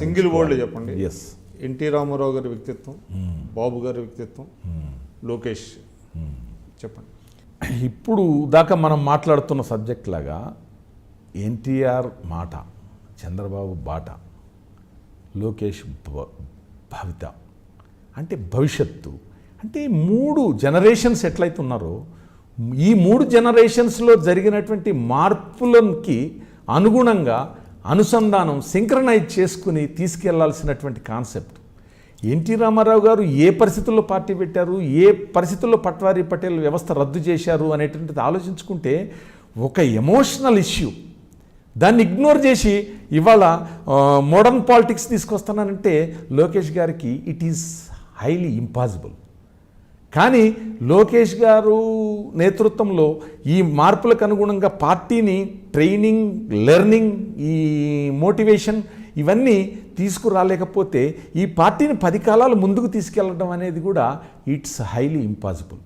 Single word చెప్పండి. Yes, NT Ramarao గారి వ్యక్తిత్వం, బాబు గారి వ్యక్తిత్వం, లోకేష్ చెప్పండి. ఇప్పుడు దాకా మనం మాట్లాడుతున్న సబ్జెక్ట్ లాగా ఎన్టీఆర్ మాట, చంద్రబాబు బాట, లోకేష్ భవిత అంటే భవిష్యత్తు అంటే 3 జనరేషన్స్ ఎట్లయితే ఉన్నారో ఈ 3 జనరేషన్స్లో జరిగినటువంటి మార్పులకి అనుగుణంగా అనుసంధానం సింక్రనైజ్ చేసుకుని తీసుకెళ్లాల్సినటువంటి కాన్సెప్ట్. ఎన్టీ రామారావు గారు ఏ పరిస్థితుల్లో పార్టీ పెట్టారు, ఏ పరిస్థితుల్లో పట్వారీ పటేల్ వ్యవస్థ రద్దు చేశారు అనేటువంటిది ఆలోచించుకుంటే ఒక ఎమోషనల్ ఇష్యూ, దాన్ని ఇగ్నోర్ చేసి ఇవాళ మోడర్న్ పాలిటిక్స్ తీసుకొస్తానంటే లోకేష్ గారికి ఇట్ ఈస్ హైలీ ఇంపాసిబుల్. కానీ లోకేష్ గారు నేతృత్వంలో ఈ మార్పులకు అనుగుణంగా పార్టీని ట్రైనింగ్, లెర్నింగ్, ఈ మోటివేషన్ ఇవన్నీ తీసుకురాలేకపోతే ఈ పార్టీని 10 కాలాలు ముందుకు తీసుకెళ్ళడం అనేది కూడా ఇట్స్ హైలీ ఇంపాసిబుల్.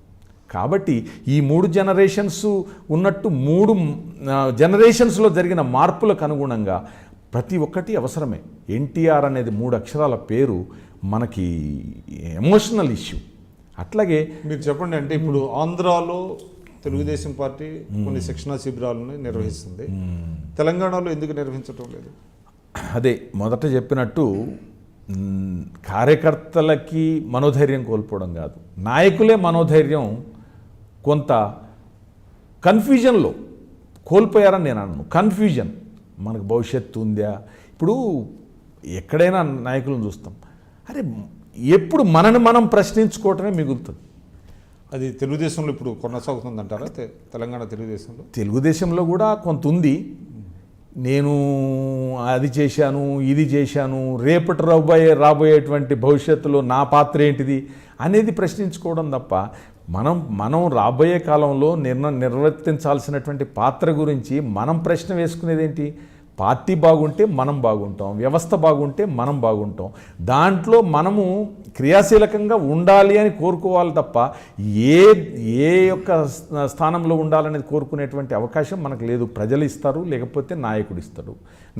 కాబట్టి ఈ 3 జనరేషన్స్ ఉన్నట్టు 3 జనరేషన్స్లో జరిగిన మార్పులకు అనుగుణంగా ప్రతి ఒక్కటి అవసరమే. ఎన్టీఆర్ అనేది 3 అక్షరాల పేరు మనకి ఎమోషనల్ ఇష్యూ. అట్లాగే మీరు చెప్పండి, అంటే ఇప్పుడు ఆంధ్రాలో తెలుగుదేశం పార్టీ కొన్ని శిక్షణా శిబిరాలను నిర్వహిస్తుంది, తెలంగాణలో ఎందుకు నిర్వహించడం లేదు? అదే మొదట చెప్పినట్టు కార్యకర్తలకి మనోధైర్యం కోల్పోవడం కాదు, నాయకులే మనోధైర్యం కొంత కన్ఫ్యూజన్లో కోల్పోయారని నేను అన్నాను. కన్ఫ్యూజన్, మనకు భవిష్యత్తు ఉందా? ఇప్పుడు ఎక్కడైనా నాయకులను చూస్తాం, అరే ఎప్పుడు మనని మనం ప్రశ్నించుకోవటమే మిగులుతుంది. అది తెలుగుదేశంలో ఇప్పుడు కొనసాగుతుంది అంటారా? తెలంగాణ తెలుగుదేశంలో కూడా కొంత ఉంది. నేను అది చేశాను, ఇది చేశాను, రేపటి రాబోయేటువంటి భవిష్యత్తులో నా పాత్ర ఏంటిది అనేది ప్రశ్నించుకోవడం తప్ప మనం రాబోయే కాలంలో నిర్వర్తించాల్సినటువంటి పాత్ర గురించి మనం ప్రశ్న వేసుకునేది ఏంటి? పార్టీ బాగుంటే మనం బాగుంటాం, వ్యవస్థ బాగుంటే మనం బాగుంటాం, దాంట్లో మనము క్రియాశీలకంగా ఉండాలి అని కోరుకోవాలి తప్ప ఏ యొక్క స్థానంలో ఉండాలనేది కోరుకునేటువంటి అవకాశం మనకు లేదు. ప్రజలు ఇస్తారు, లేకపోతే నాయకుడు ఇస్తాడు.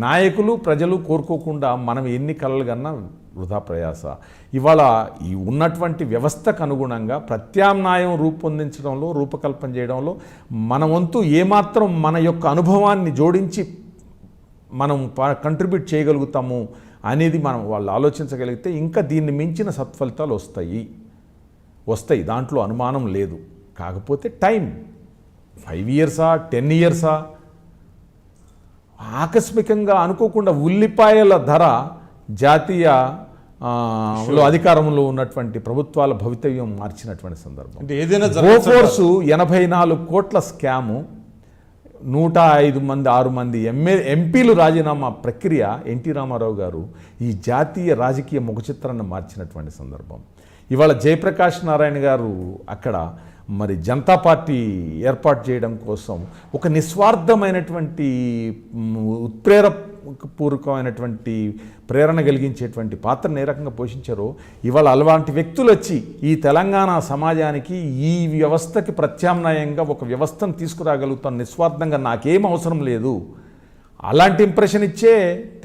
నాయకులు ప్రజలు కోరుకోకుండా మనం ఎన్ని కలలు కన్నా వృధా ప్రయాస. ఇవాళ ఈ ఉన్నటువంటి వ్యవస్థకు అనుగుణంగా ప్రత్యామ్నాయం రూపొందించడంలో, రూపకల్పన చేయడంలో మన వంతు ఏమాత్రం మన యొక్క అనుభవాన్ని జోడించి మనం కంట్రిబ్యూట్ చేయగలుగుతాము అనేది మనం వాళ్ళు ఆలోచించగలిగితే ఇంకా దీన్ని మించిన సత్ఫలితాలు వస్తాయి, దాంట్లో అనుమానం లేదు. కాకపోతే టైం 5 ఇయర్సా 10 ఇయర్సా? ఆకస్మికంగా అనుకోకుండా ఉల్లిపాయల ధర జాతీయ అధికారంలో ఉన్నటువంటి ప్రభుత్వాల భవితవ్యం మార్చినటువంటి సందర్భం. గోఫోర్సు 84 కోట్ల స్కాము, 105 మంది 6 మంది ఎంపీలు రాజీనామా ప్రక్రియ ఎన్టీ రామారావు గారు ఈ జాతీయ రాజకీయ ముఖచిత్రాన్ని మార్చినటువంటి సందర్భం. ఇవాళ జయప్రకాష్ నారాయణ గారు అక్కడ మరి జనతా పార్టీ ఏర్పాటు చేయడం కోసం ఒక నిస్వార్థమైనటువంటి ఉత్ప్రేరపూర్వకమైనటువంటి ప్రేరణ కలిగించేటువంటి పాత్రను ఏ రకంగా పోషించారో ఇవాళ అలాంటి వ్యక్తులు వచ్చి ఈ తెలంగాణ సమాజానికి ఈ వ్యవస్థకి ప్రత్యామ్నాయంగా ఒక వ్యవస్థను తీసుకురాగలుగుతాను నిస్వార్థంగా, నాకేం అవసరం లేదు, అలాంటి ఇంప్రెషన్ ఇచ్చే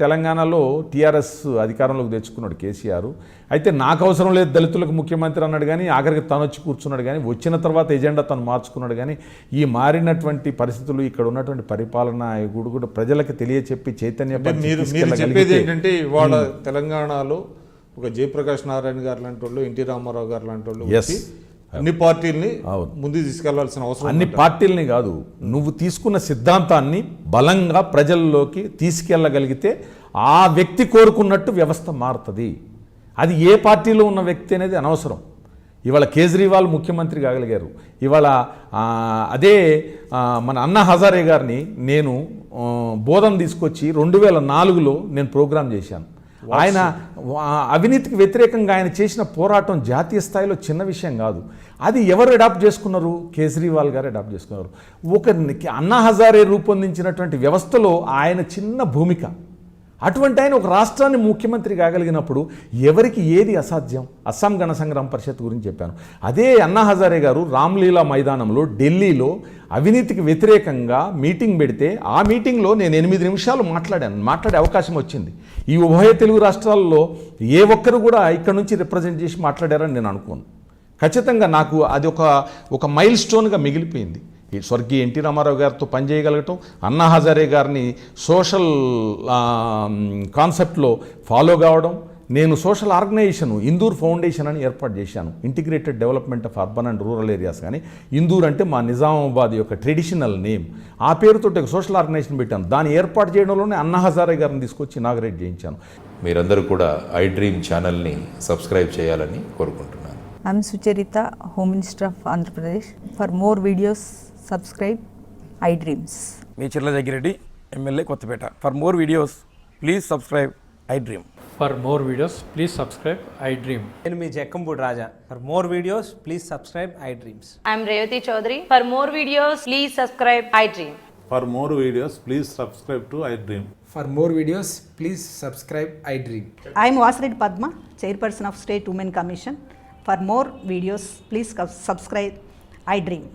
తెలంగాణలో టీఆర్ఎస్ అధికారంలోకి తెచ్చుకున్నాడు కేసీఆర్. అయితే నాకు అవసరం లేదు దళితులకు ముఖ్యమంత్రి అన్నాడు, కానీ ఆఖరికి తను వచ్చి కూర్చున్నాడు, కానీ వచ్చిన తర్వాత ఎజెండా తను మార్చుకున్నాడు. కానీ ఈ మారినటువంటి పరిస్థితులు, ఇక్కడ ఉన్నటువంటి పరిపాలన కూడా ప్రజలకు తెలియచెప్పి ఏంటంటే ఇవాళ తెలంగాణలో ఒక జయప్రకాష్ నారాయణ గారు లాంటి వాళ్ళు, ఎన్టీ రామారావు గారు లాంటి వాళ్ళు అన్ని పార్టీల్ని ముందుకు తీసుకెళ్లాల్సిన అవసరం. అన్ని పార్టీలని కాదు, నువ్వు తీసుకున్న సిద్ధాంతాన్ని బలంగా ప్రజల్లోకి తీసుకెళ్ళగలిగితే ఆ వ్యక్తి కోరుకున్నట్టు వ్యవస్థ మారుతుంది. అది ఏ పార్టీలో ఉన్న వ్యక్తి అనేది అనవసరం. ఇవాళ కేజ్రీవాల్ ముఖ్యమంత్రి కాగలిగారు. ఇవాళ అదే మన అన్నా హజారే గారిని నేను బోధన తీసుకొచ్చి 2004లో నేను ప్రోగ్రాం చేశాను. ఆయన అవినీతికి వ్యతిరేకంగా ఆయన చేసిన పోరాటం జాతీయ స్థాయిలో చిన్న విషయం కాదు. అది ఎవరు అడాప్ట్ చేసుకున్నారు? కేజ్రీవాల్ గారు అడాప్ట్ చేసుకున్నారు. ఒక అన్నా హజారే రూపొందించినటువంటి వ్యవస్థలో ఆయన చిన్న భూమిక, అటువంటి ఆయన ఒక రాష్ట్రాన్ని ముఖ్యమంత్రి కాగలిగినప్పుడు ఎవరికి ఏది అసాధ్యం? అస్సాం గణ సంగ్రామ పరిషత్ గురించి చెప్పాను. అదే అన్నా హజారే గారు రామ్లీలా మైదానంలో ఢిల్లీలో అవినీతికి వ్యతిరేకంగా మీటింగ్ పెడితే ఆ మీటింగ్లో నేను 8 నిమిషాలు మాట్లాడే అవకాశం వచ్చింది. ఈ ఉభయ తెలుగు రాష్ట్రాల్లో ఏ ఒక్కరు కూడా ఇక్కడ నుంచి రిప్రజెంట్ చేసి మాట్లాడారని నేను అనుకోను. ఖచ్చితంగా నాకు అది ఒక మైల్ స్టోన్గా మిగిలిపోయింది. ఈ స్వర్గీయ ఎన్టీ రామారావు గారితో పనిచేయగలగటం, అన్నా హజారే గారిని సోషల్ కాన్సెప్ట్లో ఫాలో కావడం. నేను సోషల్ ఆర్గనైజేషన్ ఇందూర్ ఫౌండేషన్ అని ఏర్పాటు చేశాను, integrated development of urban and rural areas. కానీ ఇందూర్ అంటే మా నిజామాబాద్ యొక్క ట్రెడిషనల్ నేమ్. ఆ పేరుతో ఒక సోషల్ ఆర్గనైజేషన్ పెట్టాను. దాన్ని ఏర్పాట్ చేయడంలోనే అన్నా హజారే గారిని తీసుకొచ్చి ఇనాగరేట్ చేయించాను. మీరందరూ కూడా ఐ డ్రీమ్ ఛానల్ని సబ్స్క్రైబ్ చేయాలని కోరుకుంటున్నాను. I'm Sucharita, Home Minister of Andhra Pradesh. For more videos, subscribe iDreams. మీ Chirla Jaggireddy, MLA Kothapeta. For more videos please subscribe iDream. For more videos, please subscribe iDream. నేను మీ Jakkampudi Raja. For more videos please subscribe iDreams. I'm Revati Chaudhary. For more videos, please subscribe iDream. For more videos, please subscribe to iDream. For more videos, please subscribe iDream. I am Vasireddy Padma, Chairperson of State Women Commission. For more videos, please subscribe iDream.